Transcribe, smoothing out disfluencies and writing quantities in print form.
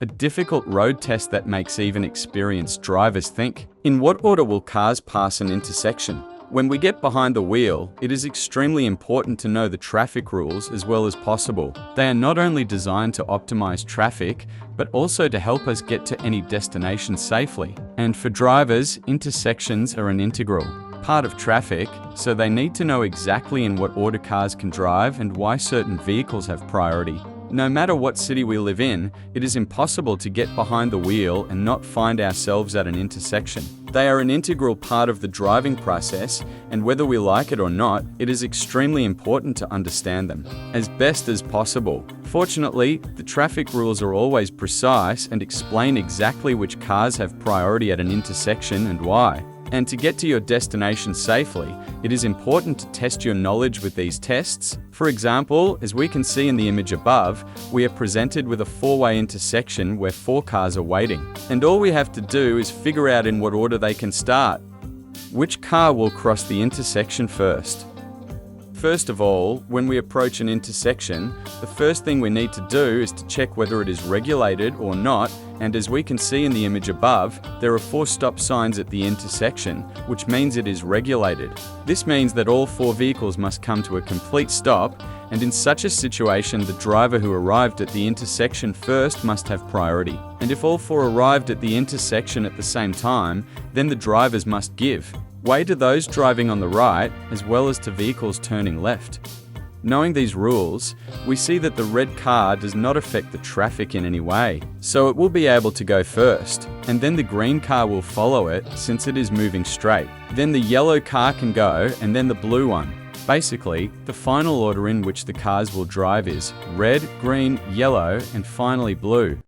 a difficult road test that makes even experienced drivers think. In what order will cars pass an intersection? When we get behind the wheel, it is extremely important to know the traffic rules as well as possible. They are not only designed to optimize traffic, but also to help us get to any destination safely. And for drivers, intersections are an integral part of traffic, so they need to know exactly in what order cars can drive and why certain vehicles have priority. No matter what city we live in, it is impossible to get behind the wheel and not find ourselves at an intersection. They are an integral part of the driving process, and whether we like it or not, it is extremely important to understand them as best as possible. Fortunately, the traffic rules are always precise and explain exactly which cars have priority at an intersection and why. And to get to your destination safely, it is important to test your knowledge with these tests. For example, as we can see in the image above, we are presented with a four-way intersection where 4 cars are waiting. And all we have to do is figure out in what order they can start. Which car will cross the intersection first? First of all, when we approach an intersection, the first thing we need to do is to check whether it is regulated or not, and as we can see in the image above, there are 4 stop signs at the intersection, which means it is regulated. This means that all 4 vehicles must come to a complete stop, and in such a situation, the driver who arrived at the intersection first must have priority. And if all 4 arrived at the intersection at the same time, then the drivers must give way to those driving on the right, as well as to vehicles turning left. Knowing these rules, we see that the red car does not affect the traffic in any way, so it will be able to go first, and then the green car will follow it since it is moving straight. Then the yellow car can go, and then the blue one. Basically, the final order in which the cars will drive is red, green, yellow, and finally blue.